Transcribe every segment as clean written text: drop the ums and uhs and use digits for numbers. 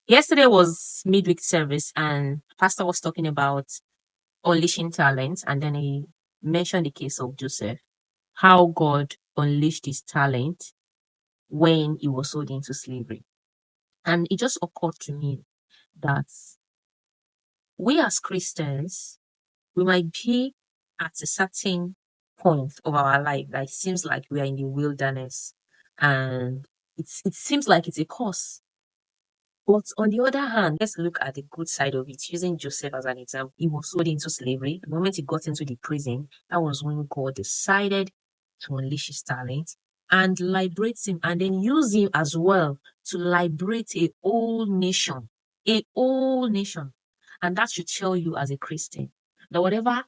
Yesterday was midweek service, and Pastor was talking about unleashing talents, and then he mentioned the case of Joseph, how God unleashed his talent when he was sold into slavery. And it just occurred to me that we as Christians, we might be at a certain point of our life that it seems like we are in the wilderness, and it seems like it's a curse. But on the other hand, let's look at the good side of it. Using Joseph as an example, he was sold into slavery. The moment he got into the prison, that was when God decided to unleash his talent and liberate him, and then use him as well to liberate a whole nation. A whole nation. And that should tell you as a Christian that whatever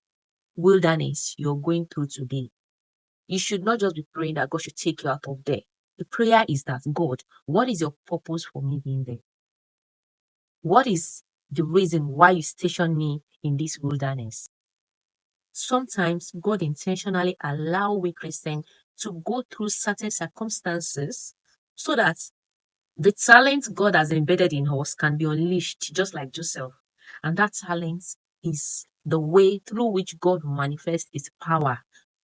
wilderness you're going through today, you should not just be praying that God should take you out of there. The prayer is that, God, what is your purpose for me being there? What is the reason why you station me in this wilderness? Sometimes God intentionally allow we Christians to go through certain circumstances so that the talent God has embedded in us can be unleashed, just like Joseph. And that talent is the way through which God manifests his power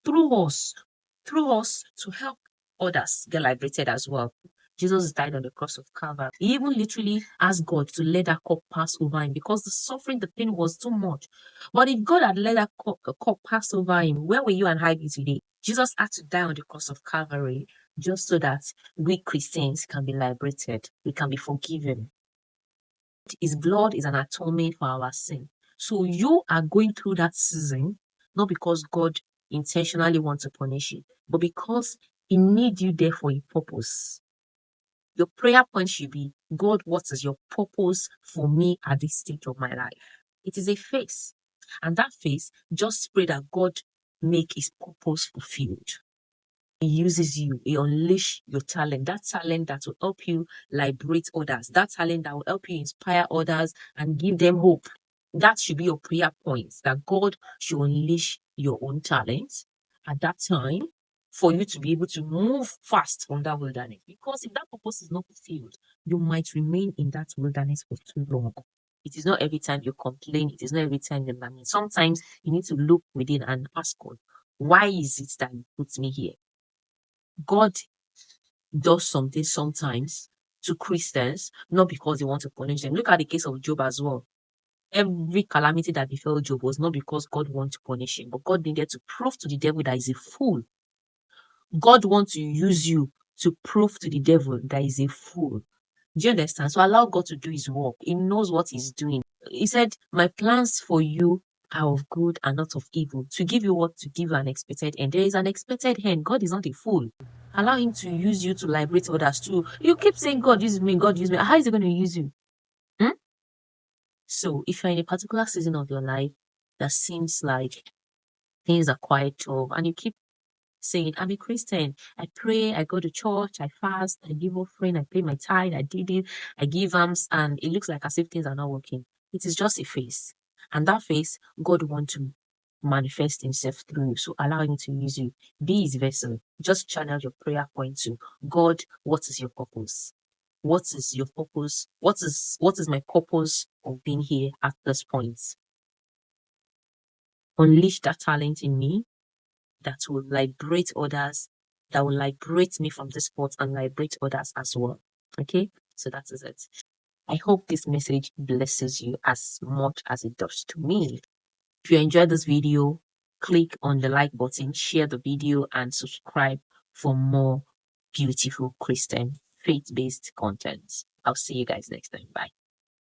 through us to help others get liberated as well. Jesus died on the cross of Calvary. He even literally asked God to let that cup pass over him because the suffering, the pain was too much. But if God had let that cup pass over him, where will you and I be today? Jesus had to die on the cross of Calvary just so that we Christians can be liberated. We can be forgiven. His blood is an atonement for our sin. So you are going through that season, not because God intentionally wants to punish you, but because he needs you there for a purpose. Your prayer point should be, God, what is your purpose for me at this stage of my life? It is a phase. And that phase, just pray that God make his purpose fulfilled. He uses you, he unleash your talent, that talent that will help you liberate others, that talent that will help you inspire others and give them hope. That should be your prayer point, that God should unleash your own talent at that time for you to be able to move fast from that wilderness. Because if that purpose is not fulfilled, you might remain in that wilderness for too long. It is not every time you complain, it is not every time you lament. Sometimes you need to look within and ask God, why is it that you put me here? God does something sometimes to Christians, not because they want to punish them. Look at the case of Job as well. Every calamity that befell Job was not because God wanted to punish him, but God needed to prove to the devil that he's a fool. God wants to use you to prove to the devil that he's a fool. Do you understand? So allow God to do his work. He knows what he's doing. He said, my plans for you are of good and not of evil, to give you what to give an expected end. There is an expected end. God is not a fool. Allow him to use you to liberate others too. You keep saying, God uses me, God uses me. How is he going to use you? So if you're in a particular season of your life that seems like things are quite tough, and you keep saying, I'm a Christian, I pray, I go to church, I fast, I give offering, I pay my tithe, I did it, I give alms, and it looks like as if things are not working. It is just a phase. And that phase, God wants to manifest himself through you. So allow him to use you. Be his vessel. Just channel your prayer point to God, what is your purpose? What is your purpose? What is my purpose of being here at this point? Unleash that talent in me that will liberate others, that will liberate me from this spot and liberate others as well. Okay, so that is it. I hope this message blesses you as much as it does to me. If you enjoyed this video, click on the like button, share the video, and subscribe for more beautiful Christian faith-based content. I'll see you guys next time. Bye.